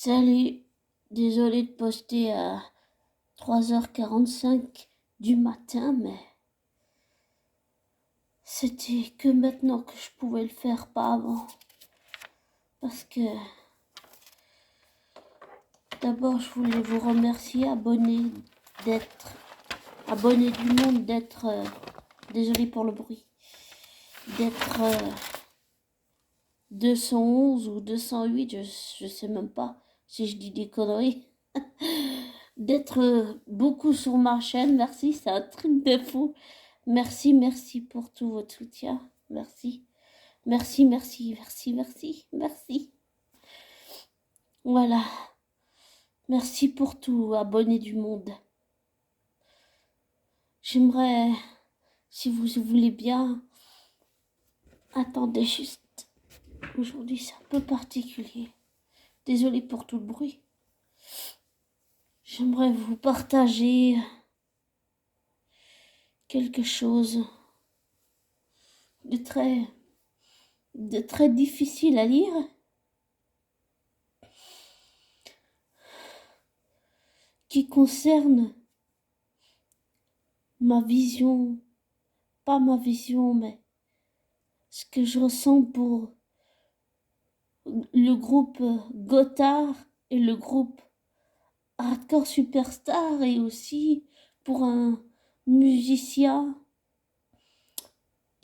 Salut, désolé de poster à 3h45 du matin, mais c'était que maintenant que je pouvais le faire, pas avant. Parce que d'abord, je voulais vous remercier, abonnés du monde, d'être, désolé pour le bruit, d'être 211 ou 208, je sais même pas si je dis des conneries. D'être beaucoup sur ma chaîne, merci, c'est un truc de fou. Merci, merci pour tout votre soutien, merci. Merci, merci, merci, merci, merci. Voilà, merci pour tout, abonnés du monde. J'aimerais, si vous voulez bien, attendez juste, aujourd'hui c'est un peu particulier. Désolée pour tout le bruit. J'aimerais vous partager quelque chose de très difficile à lire. Qui concerne ma vision, pas ma vision, mais ce que je ressens pour le groupe Gotthard et le groupe Hardcore Superstar, et aussi pour un musicien,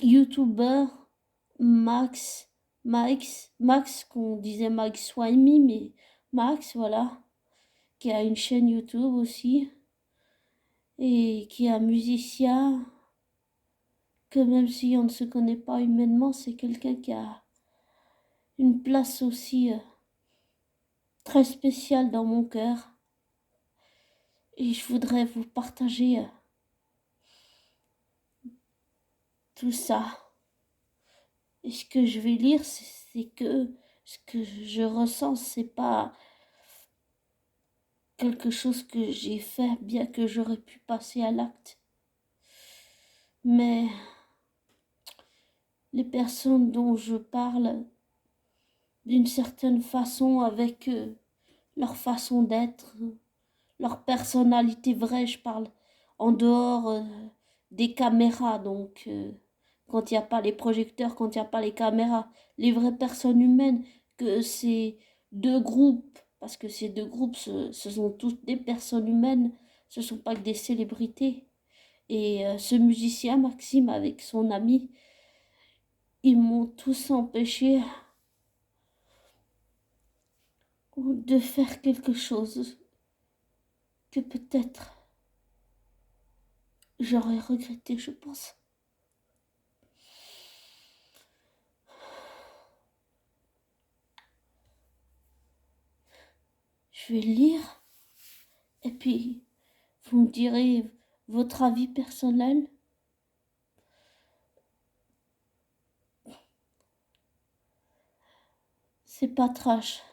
youtubeur, Max, qu'on disait Max Swamy, mais Max, voilà, qui a une chaîne YouTube aussi, et qui est un musicien, que même si on ne se connaît pas humainement, c'est quelqu'un qui a une place aussi très spéciale dans mon cœur. Et je voudrais vous partager tout ça. Et ce que je vais lire, c'est que ce que je ressens, c'est pas quelque chose que j'ai fait, bien que j'aurais pu passer à l'acte. Mais les personnes dont je parle, d'une certaine façon, avec leur façon d'être, leur personnalité vraie, je parle en dehors des caméras, donc quand il n'y a pas les projecteurs, quand il n'y a pas les caméras, les vraies personnes humaines, que ces deux groupes, parce que ces deux groupes, ce sont toutes des personnes humaines, ce ne sont pas que des célébrités. Et ce musicien, Maxime, avec son ami, ils m'ont tous empêché de faire quelque chose que peut-être j'aurais regretté, je pense. Je vais lire et puis vous me direz votre avis personnel. C'est pas trash,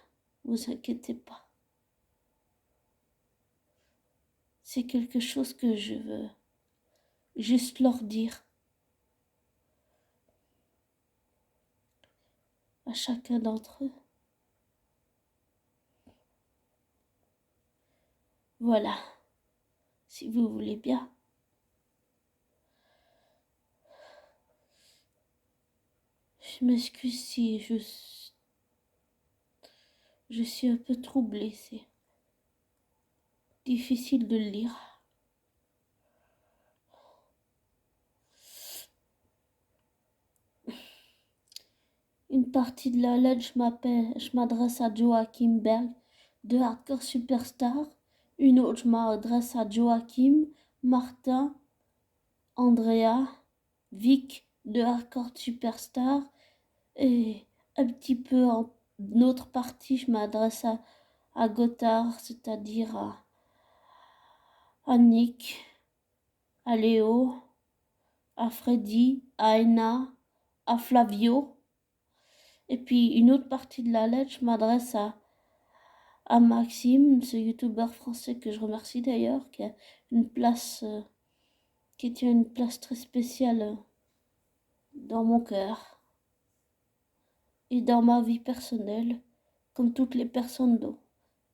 vous inquiétez pas. C'est quelque chose que je veux juste leur dire à chacun d'entre eux. Voilà, si vous voulez bien. Je m'excuse si je suis un peu troublée, c'est difficile de le lire. Une partie de la lettre, je m'adresse à Joachim Berg de Hardcore Superstar. Une autre, je m'adresse à Joachim, Martin, Andrea, Vic de Hardcore Superstar. Et un petit peu en autre partie, je m'adresse à Gotthard, c'est-à-dire à Nick, à Léo, à Freddy, à Ena, à Flavio. Et puis une autre partie de la lettre, je m'adresse à Maxime, ce youtubeur français que je remercie d'ailleurs, qui a une place, qui tient une place très spéciale dans mon cœur et dans ma vie personnelle, comme toutes les personnes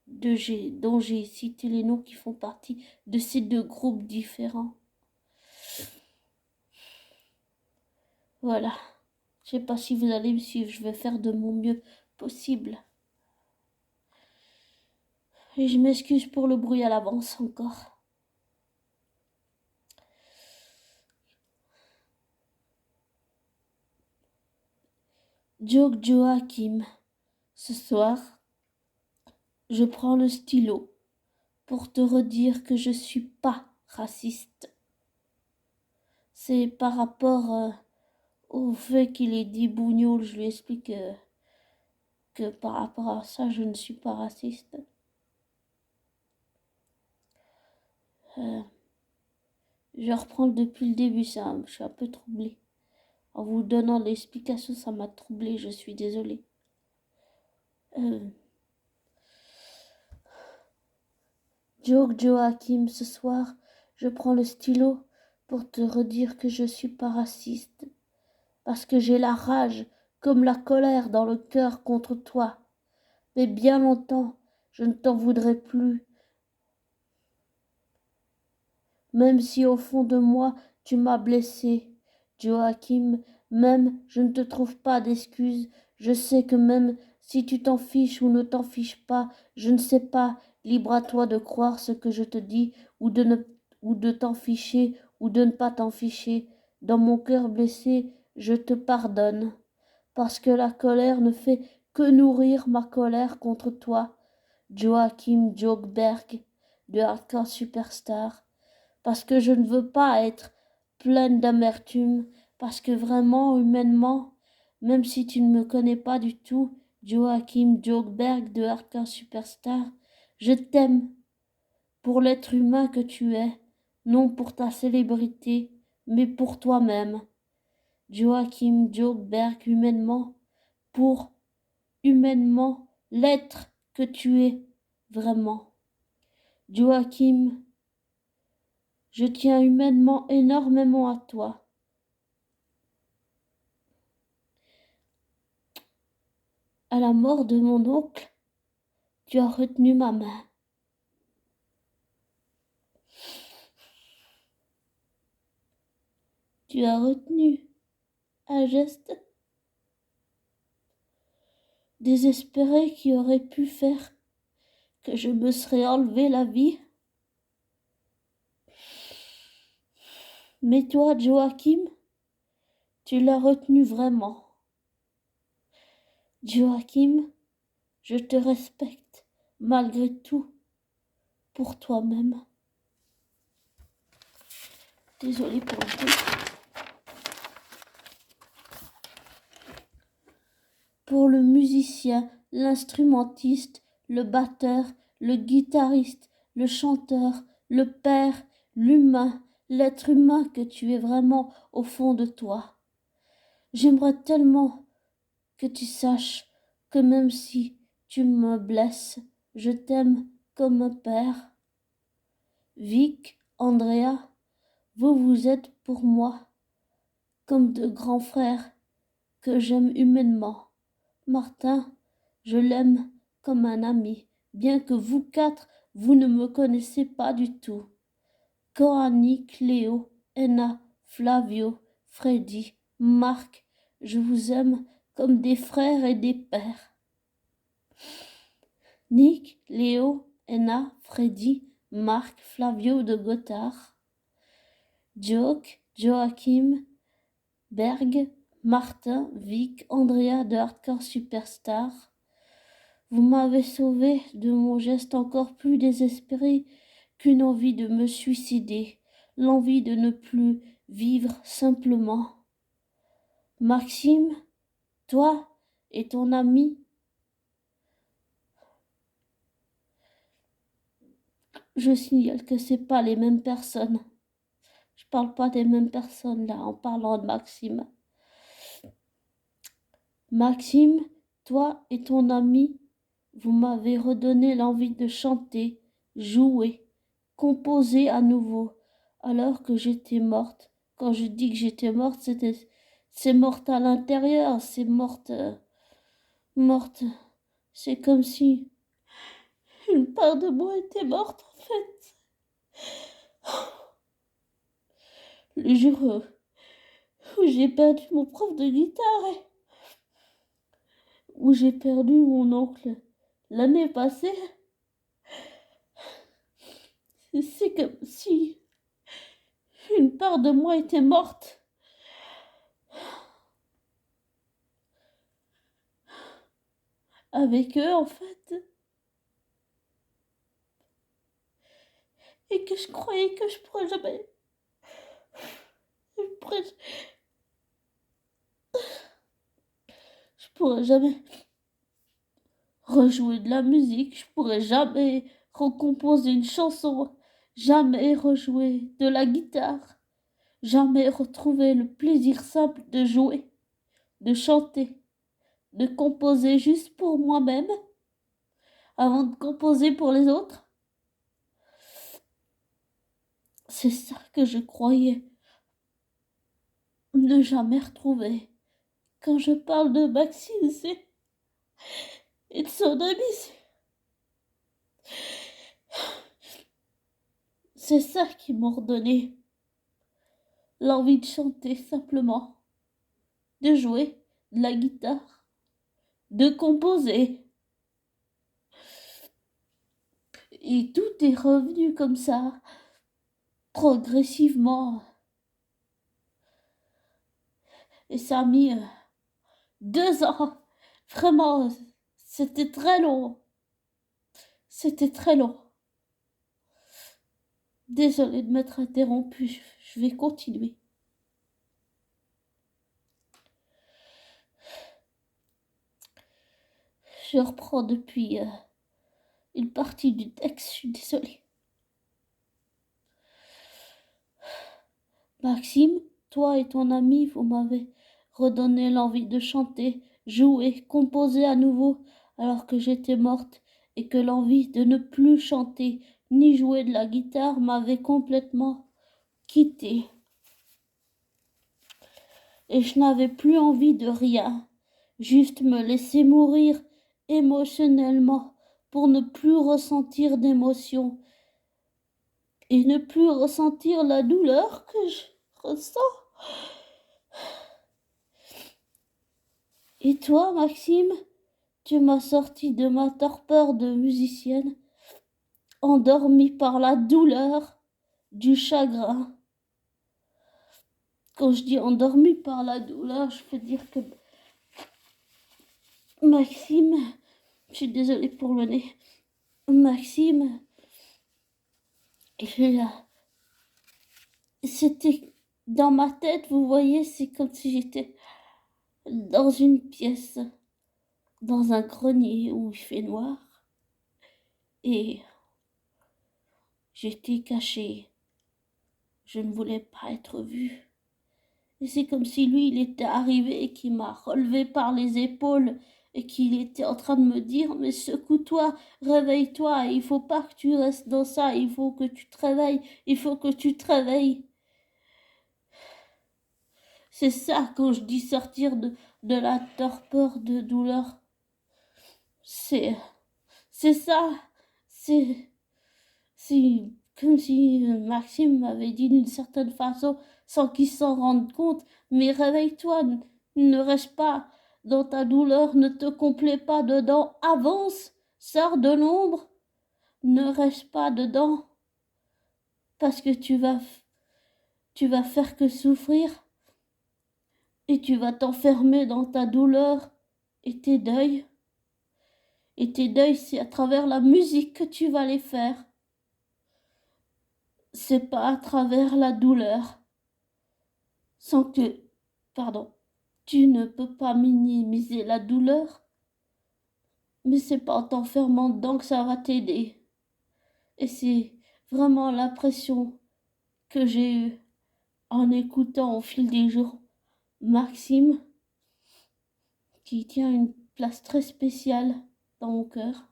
dont j'ai cité les noms qui font partie de ces deux groupes différents. Voilà. Je sais pas si vous allez me suivre, je vais faire de mon mieux possible. Et je m'excuse pour le bruit à l'avance encore. Joachim, ce soir, je prends le stylo pour te redire que je suis pas raciste. C'est par rapport au fait qu'il ait dit bougnoul, je lui explique que par rapport à ça, je ne suis pas raciste. Je reprends depuis le début, ça, je suis un peu troublée. En vous donnant l'explication, ça m'a troublée, je suis désolée. Joachim, ce soir, je prends le stylo pour te redire que je suis pas raciste. Parce que j'ai la rage comme la colère dans le cœur contre toi. Mais bien longtemps, je ne t'en voudrais plus. Même si au fond de moi, tu m'as blessé. Joachim, même je ne te trouve pas d'excuses. Je sais que même si tu t'en fiches ou ne t'en fiches pas, je ne sais pas, libre à toi de croire ce que je te dis ou de t'en ficher ou de ne pas t'en ficher. Dans mon cœur blessé, je te pardonne. Parce que la colère ne fait que nourrir ma colère contre toi. Joachim Jogberg de Hardcore Superstar. Parce que je ne veux pas être pleine d'amertume, parce que vraiment, humainement, même si tu ne me connais pas du tout, Joachim Jogberg de Hardcore Superstar, je t'aime pour l'être humain que tu es, non pour ta célébrité, mais pour toi-même. Joachim Jogberg, humainement, l'être que tu es vraiment. Joachim, je tiens humainement énormément à toi. À la mort de mon oncle, tu as retenu ma main. Tu as retenu un geste désespéré qui aurait pu faire que je me serais enlevé la vie. Mais toi, Joachim, tu l'as retenu vraiment. Joachim, je te respecte malgré tout pour toi-même. Désolée pour le bruit. Pour le musicien, l'instrumentiste, le batteur, le guitariste, le chanteur, le père, l'humain, l'être humain que tu es vraiment au fond de toi. J'aimerais tellement que tu saches que même si tu me blesses, je t'aime comme un père. Vic, Andrea, vous êtes pour moi comme de grands frères que j'aime humainement. Martin, je l'aime comme un ami, bien que vous quatre, vous ne me connaissez pas du tout. Coralie, Cléo, Enna, Flavio, Freddy, Marc, je vous aime comme des frères et des pères. Nick, Léo, Enna, Freddy, Marc, Flavio de Gothard, Joachim, Berg, Martin, Vic, Andrea de Hardcore Superstar. Vous m'avez sauvé de mon geste encore plus désespéré qu'une envie de me suicider, l'envie de ne plus vivre simplement. Maxime, toi et ton ami, je signale que c'est pas les mêmes personnes. Je parle pas des mêmes personnes là en parlant de Maxime. Maxime, toi et ton ami, vous m'avez redonné l'envie de chanter, jouer, composer à nouveau, alors que j'étais morte. Quand je dis que j'étais morte, c'est morte à l'intérieur, c'est morte. C'est comme si Une part de moi était morte, en fait. Le jour où j'ai perdu mon prof de guitare et où j'ai perdu mon oncle l'année passée, c'est comme si une part de moi était morte. Avec eux, en fait. Et que je croyais que je pourrais jamais... Je pourrais jamais rejouer de la musique, je pourrais jamais recomposer une chanson, jamais rejouer de la guitare, jamais retrouver le plaisir simple de jouer, de chanter, de composer juste pour moi-même avant de composer pour les autres. C'est ça que je croyais ne jamais retrouver. Quand je parle de Maxime, et de son ami, c'est ça qui m'a redonné l'envie de chanter simplement, de jouer de la guitare, de composer. Et tout est revenu comme ça, progressivement. Et ça a mis 2 ans. Vraiment, c'était très long. C'était très long. Désolée de m'être interrompue, je vais continuer. Je reprends depuis une partie du texte, je suis désolée. Maxime, toi et ton ami, vous m'avez redonné l'envie de chanter, jouer, composer à nouveau alors que j'étais morte et que l'envie de ne plus chanter ni jouer de la guitare m'avait complètement quittée. Et je n'avais plus envie de rien, juste me laisser mourir émotionnellement pour ne plus ressentir d'émotion et ne plus ressentir la douleur que je ressens. Et toi, Maxime, tu m'as sorti de ma torpeur de musicienne, endormie par la douleur du chagrin. Quand je dis endormie par la douleur, je veux dire que Maxime, je suis désolée pour le nez, Maxime, c'était dans ma tête, vous voyez, c'est comme si j'étais dans une pièce, dans un grenier où il fait noir, et j'étais cachée. Je ne voulais pas être vue. Et c'est comme si lui, il était arrivé et qu'il m'a relevé par les épaules et qu'il était en train de me dire « Mais secoue-toi, réveille-toi, il faut pas que tu restes dans ça, il faut que tu te réveilles, il faut que tu te réveilles. » C'est ça quand je dis sortir de la torpeur de douleur. C'est ça. C'est comme si Maxime m'avait dit d'une certaine façon, sans qu'il s'en rende compte, mais réveille-toi, ne reste pas dans ta douleur, ne te complais pas dedans, avance, sors de l'ombre, ne reste pas dedans, parce que tu vas faire que souffrir, et tu vas t'enfermer dans ta douleur et tes deuils. Et tes deuils, c'est à travers la musique que tu vas les faire. C'est pas à travers la douleur. Tu ne peux pas minimiser la douleur, mais c'est pas en t'enfermant dedans que ça va t'aider. Et c'est vraiment l'impression que j'ai eue en écoutant au fil des jours Maxime, qui tient une place très spéciale dans mon cœur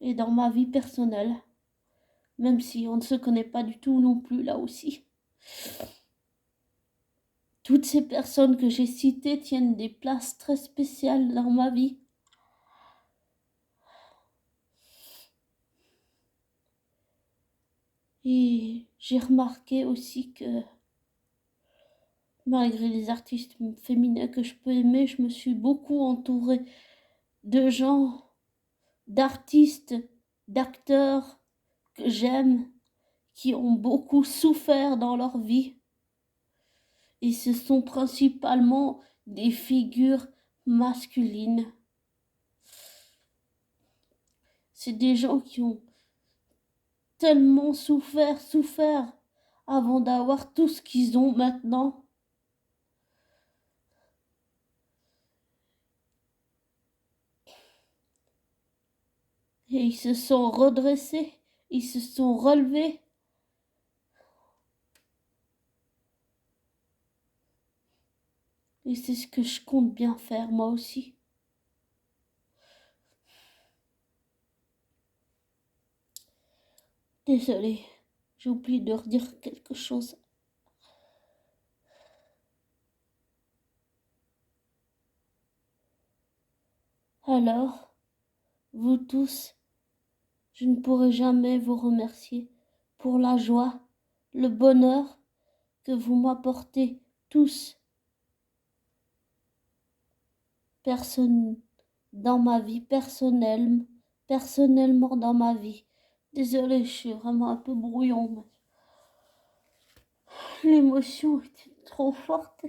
et dans ma vie personnelle, même si on ne se connaît pas du tout non plus là aussi. Toutes ces personnes que j'ai citées tiennent des places très spéciales dans ma vie. Et j'ai remarqué aussi que malgré les artistes féminins que je peux aimer, je me suis beaucoup entourée de gens, d'artistes, d'acteurs que j'aime, qui ont beaucoup souffert dans leur vie. Et ce sont principalement des figures masculines. C'est des gens qui ont tellement souffert avant d'avoir tout ce qu'ils ont maintenant. Et ils se sont redressés, ils se sont relevés. Et c'est ce que je compte bien faire moi aussi. Désolée, j'ai oublié de redire quelque chose. Alors, vous tous, je ne pourrai jamais vous remercier pour la joie, le bonheur que vous m'apportez tous. Personne dans ma vie, personnellement dans ma vie. Désolée, je suis vraiment un peu brouillon. L'émotion était trop forte.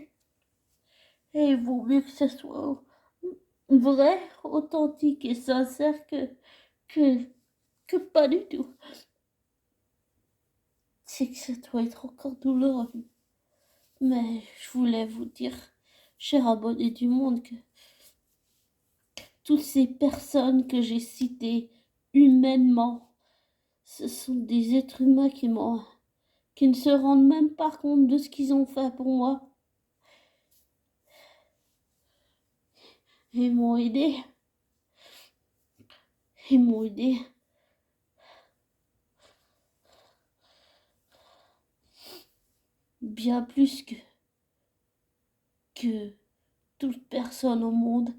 Et il vaut mieux que ce soit vrai, authentique et sincère que, que pas du tout. C'est que ça doit être encore douloureux. Mais je voulais vous dire, chers abonnés du monde, que toutes ces personnes que j'ai citées humainement, ce sont des êtres humains qui ne se rendent même pas compte de ce qu'ils ont fait pour moi. Ils m'ont aidé. Ils m'ont aidé. Bien plus que toute personne au monde.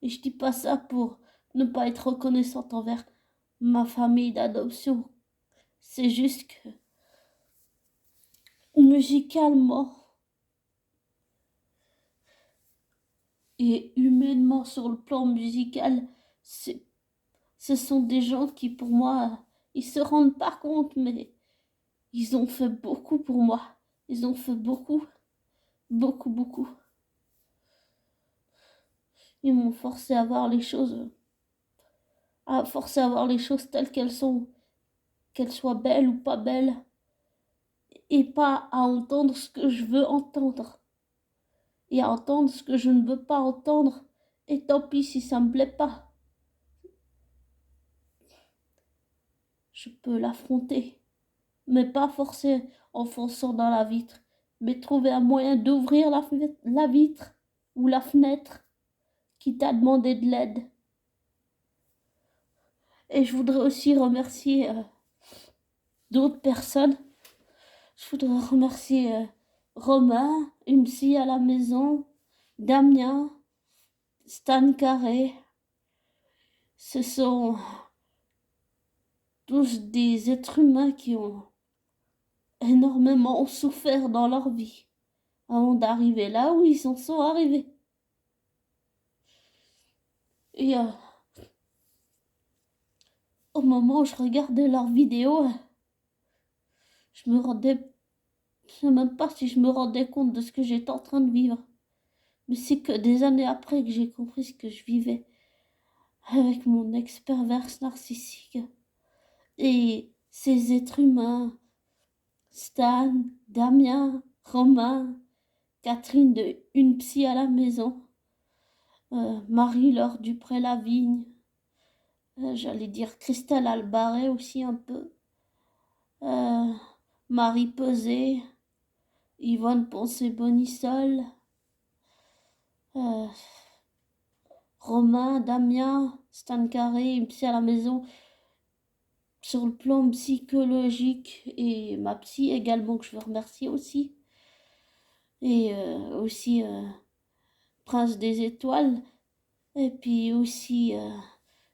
Et je dis pas ça pour ne pas être reconnaissante envers ma famille d'adoption. C'est juste que musicalement et humainement sur le plan musical, ce sont des gens qui pour moi, ils se rendent pas compte, mais ils ont fait beaucoup pour moi. Ils ont fait beaucoup, beaucoup. Ils m'ont forcé à voir les choses, telles qu'elles sont, qu'elles soient belles ou pas belles, et pas à entendre ce que je veux entendre, et à entendre ce que je ne veux pas entendre, et tant pis si ça me plaît pas. Je peux l'affronter, mais pas forcer en fonçant dans la vitre, mais trouver un moyen d'ouvrir la vitre ou la fenêtre qui t'a demandé de l'aide. Et je voudrais aussi remercier d'autres personnes. Je voudrais remercier Romain, une psy à la maison, Damien, Stan Carré. Ce sont tous des êtres humains qui ont énormément souffert dans leur vie avant d'arriver là où ils en sont arrivés. Et au moment où je regardais leurs vidéos, je sais même pas si je me rendais compte de ce que j'étais en train de vivre. Mais c'est que des années après que j'ai compris ce que je vivais avec mon ex-perverse narcissique. Et ces êtres humains, Stan, Damien, Romain, Catherine de Une Psy à la maison, Marie-Laure Dupré-Lavigne, j'allais dire Christelle Albaret aussi un peu, Marie Pesé, Yvonne Poncé-Bonissol, Romain, Damien, Stan Carré, Une Psy à la maison. Sur le plan psychologique et ma psy également que je veux remercier aussi. Et aussi Prince des Étoiles. Et puis aussi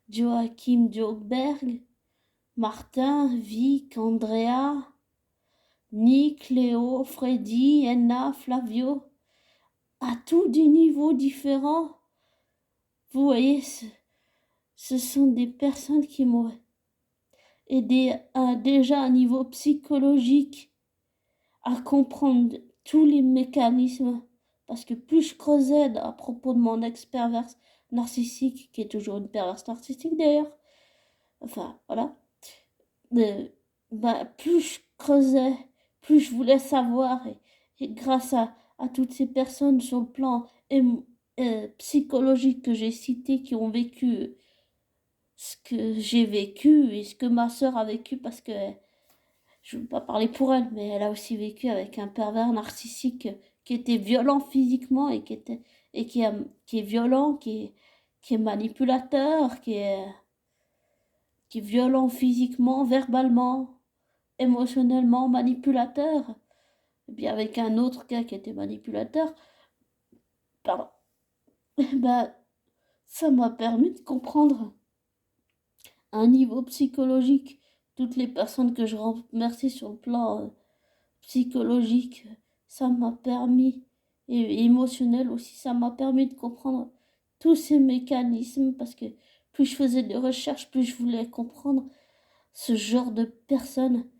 Joachim Jogberg, Martin, Vic, Andrea, Nick, Léo, Freddy, Enna, Flavio, à tous des niveaux différents. Vous voyez, ce sont des personnes qui m'ont aidé à déjà un niveau psychologique à comprendre tous les mécanismes, parce que plus je creusais à propos de mon ex-perverse narcissique, qui est toujours une perverse narcissique d'ailleurs, enfin voilà, plus je creusais, plus je voulais savoir, et grâce à toutes ces personnes sur le plan psychologique que j'ai cité, qui ont vécu ce que j'ai vécu et ce que ma sœur a vécu, parce que je ne veux pas parler pour elle, mais elle a aussi vécu avec un pervers narcissique qui était violent physiquement et qui est violent, qui est manipulateur, qui est violent physiquement, verbalement, émotionnellement, manipulateur. Et puis avec un autre gars qui était manipulateur, pardon, bah, ça m'a permis de comprendre un niveau psychologique. Toutes les personnes que je remercie sur le plan psychologique, ça m'a permis, et émotionnel aussi, ça m'a permis de comprendre tous ces mécanismes, parce que plus je faisais de recherches, plus je voulais comprendre ce genre de personne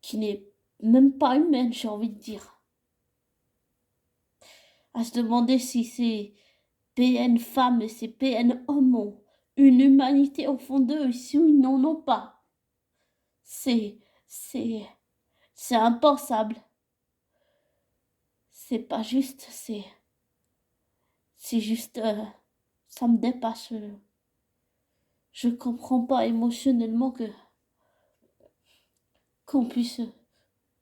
qui n'est même pas humaine, j'ai envie de dire. À se demander si ces PN femmes et ces PN hommes ont une humanité au fond d'eux, si ils n'en ont pas. C'est impensable. C'est pas juste, c'est juste, ça me dépasse. Je comprends pas émotionnellement qu'on puisse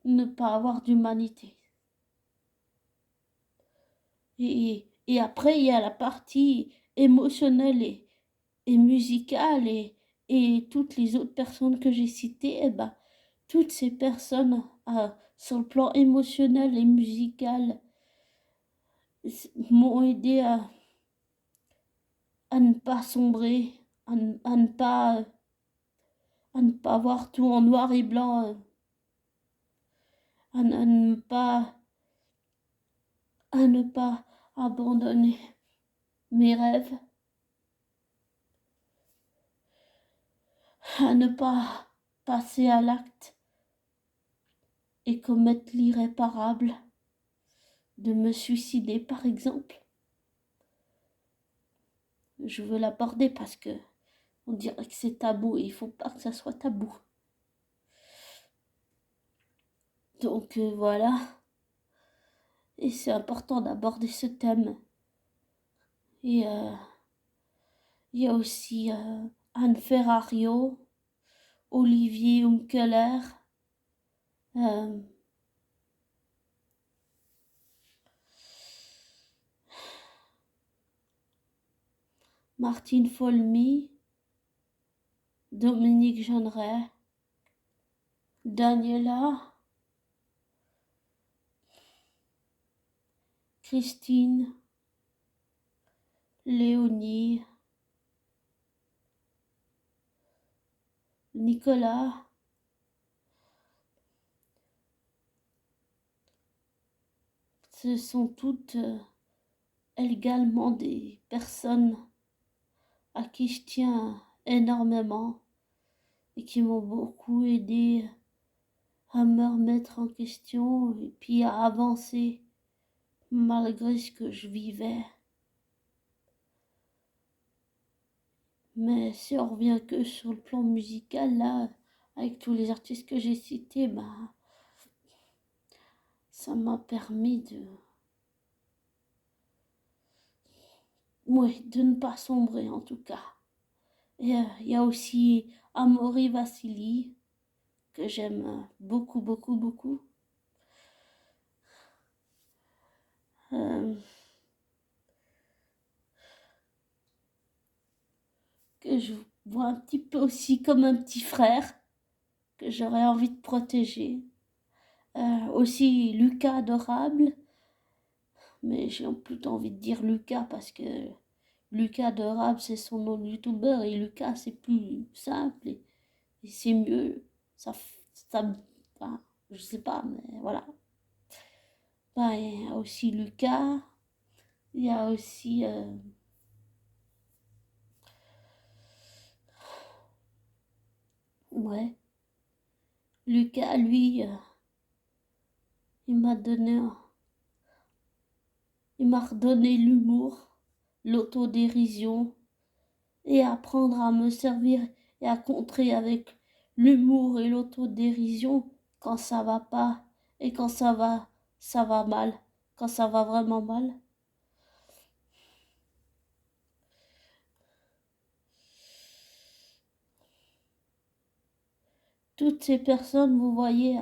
ne pas avoir d'humanité. Et après, il y a la partie émotionnelle et musicale, et toutes les autres personnes que j'ai citées, eh ben, toutes ces personnes, sur le plan émotionnel et musical, m'ont aidé à ne pas sombrer, à ne pas voir tout en noir et blanc, à ne pas abandonner mes rêves, à ne pas passer à l'acte et commettre l'irréparable de me suicider, par exemple. Je veux l'aborder parce que on dirait que c'est tabou, et il faut pas que ça soit tabou. Donc voilà, et c'est important d'aborder ce thème. Et il y a aussi Anne Ferrario, Olivier Umkeller, Martine Folmy, Dominique Jeanneret, Daniela, Christine, Léonie, Nicolas, ce sont toutes également des personnes à qui je tiens énormément et qui m'ont beaucoup aidé à me remettre en question et puis à avancer malgré ce que je vivais. Mais si on revient que sur le plan musical, là, avec tous les artistes que j'ai cités, ça m'a permis de ne pas sombrer en tout cas. Et il y a aussi Amaury Vassili, que j'aime beaucoup, beaucoup, beaucoup. Que je vois un petit peu aussi comme un petit frère, que j'aurais envie de protéger. Aussi Lucas Adorable, mais j'ai plutôt envie de dire Lucas parce que Lucas Adorable c'est son nom de youtubeur, et Lucas c'est plus simple, et c'est mieux. Ça, enfin, je sais pas, mais voilà. Bah, il y a aussi Lucas, il y a aussi... ouais, Lucas, lui, il m'a donné... Il m'a redonné l'humour, l'autodérision, et apprendre à me servir et à contrer avec l'humour et l'autodérision quand ça va pas et quand ça va mal, quand ça va vraiment mal. Toutes ces personnes, vous voyez,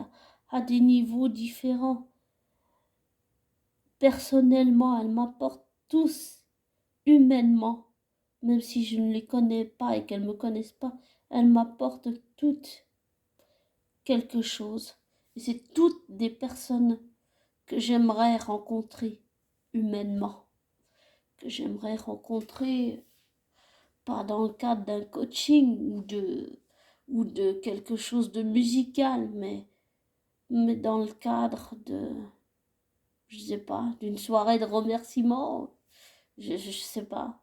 à des niveaux différents. Personnellement, elles m'apportent tous humainement, même si je ne les connais pas et qu'elles ne me connaissent pas, elles m'apportent toutes quelque chose. Et c'est toutes des personnes que j'aimerais rencontrer humainement, que j'aimerais rencontrer pas dans le cadre d'un coaching ou de quelque chose de musical, mais dans le cadre de, je sais pas, d'une soirée de remerciement, je sais pas,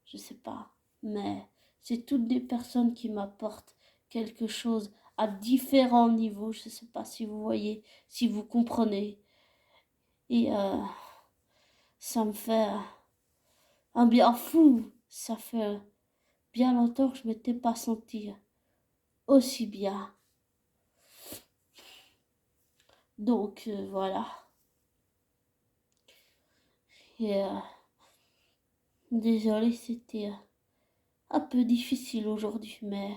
je sais pas, mais c'est toutes des personnes qui m'apportent quelque chose à différents niveaux, je sais pas si vous voyez, si vous comprenez, et ça me fait un bien fou, ça fait bien longtemps que je m'étais pas sentie aussi bien, donc voilà, et désolée, c'était un peu difficile aujourd'hui, mais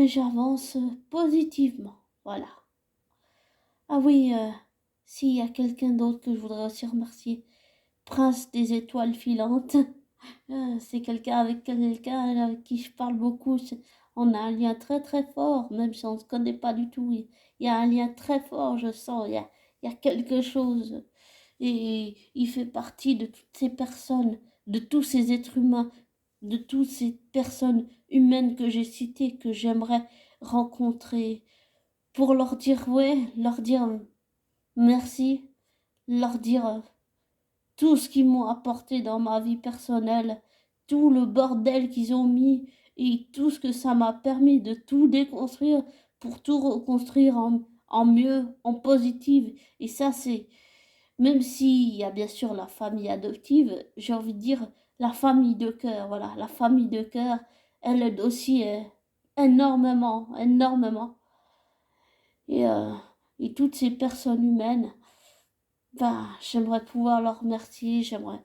j'avance positivement. Voilà. Ah oui, s'il y a quelqu'un d'autre que je voudrais aussi remercier, Prince des étoiles filantes. C'est quelqu'un avec qui je parle beaucoup. On a un lien très très fort, même si on ne se connaît pas du tout. Il y a un lien très fort, je sens. Il y a quelque chose. Et il fait partie de toutes ces personnes, de tous ces êtres humains, de toutes ces personnes humaines que j'ai citées, que j'aimerais rencontrer, pour leur dire, ouais, leur dire merci, leur dire tout ce qu'ils m'ont apporté dans ma vie personnelle, tout le bordel qu'ils ont mis et tout ce que ça m'a permis de tout déconstruire pour tout reconstruire en mieux, en positive. Et ça, c'est, même s'il y a bien sûr la famille adoptive, j'ai envie de dire la famille de cœur, voilà, la famille de cœur, elle aide aussi énormément, énormément. Et, euh, et toutes ces personnes humaines, ben, j'aimerais pouvoir leur remercier, j'aimerais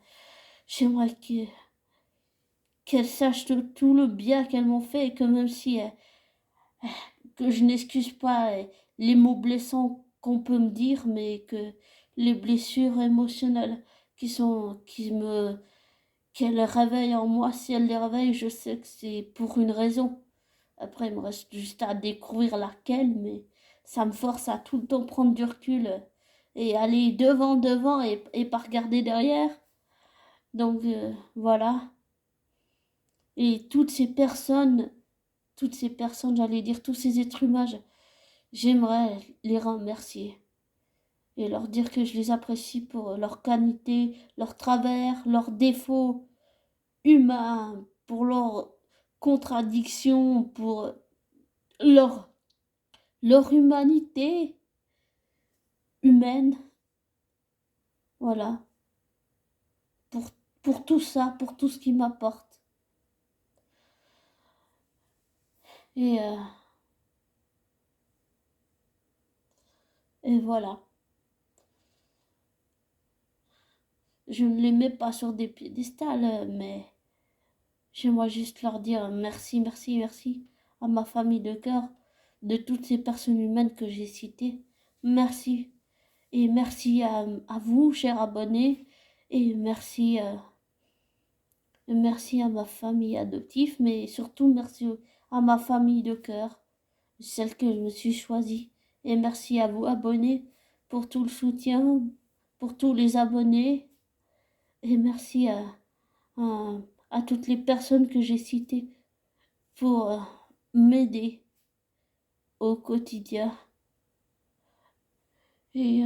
qu'elles sachent tout le bien qu'elles m'ont fait et que même si que je n'excuse pas les mots blessants qu'on peut me dire, mais que les blessures émotionnelles qu'elles réveillent en moi, si elles les réveillent, je sais que c'est pour une raison. Après, il me reste juste à découvrir laquelle, mais ça me force à tout le temps prendre du recul et aller devant et pas regarder derrière. Donc voilà. Et toutes ces personnes, j'allais dire tous ces êtres humains, j'aimerais les remercier et leur dire que je les apprécie pour leur qualité, leur travers, leurs défauts humains, pour leurs contradictions, pour leur, leur humanité humaine. Voilà. Pour, pour tout ça, pour tout ce qu'ils m'apportent. Et, euh, et voilà. Je ne les mets pas sur des piédestals, mais j'aimerais juste leur dire merci, merci, merci à ma famille de cœur, de toutes ces personnes humaines que j'ai citées. Merci. Et merci à vous, chers abonnés. Et merci à ma famille adoptive, mais surtout merci à ma famille de cœur, celle que je me suis choisie. Et merci à vous, abonnés, pour tout le soutien, pour tous les abonnés. Et merci à, à toutes les personnes que j'ai citées pour m'aider au quotidien. Et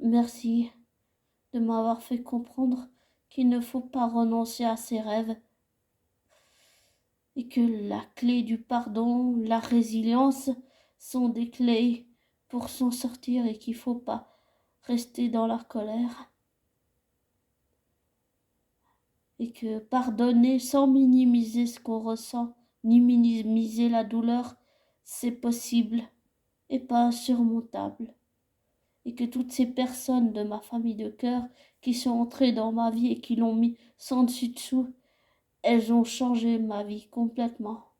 merci de m'avoir fait comprendre qu'il ne faut pas renoncer à ses rêves et que la clé du pardon, la résilience sont des clés pour s'en sortir et qu'il ne faut pas rester dans la colère. Et que pardonner sans minimiser ce qu'on ressent, ni minimiser la douleur, c'est possible et pas insurmontable. Et que toutes ces personnes de ma famille de cœur qui sont entrées dans ma vie et qui l'ont mis sans dessus-dessous, elles ont changé ma vie complètement.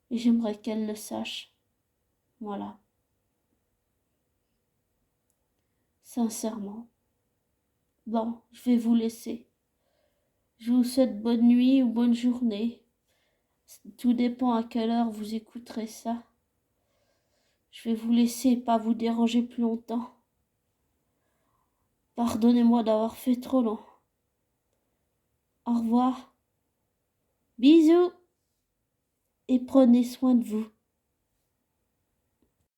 Et j'aimerais qu'elles le sachent. Voilà. Sincèrement. Bon, je vais vous laisser. Je vous souhaite bonne nuit ou bonne journée. Tout dépend à quelle heure vous écouterez ça. Je vais vous laisser et pas vous déranger plus longtemps. Pardonnez-moi d'avoir fait trop long. Au revoir. Bisous. Et prenez soin de vous.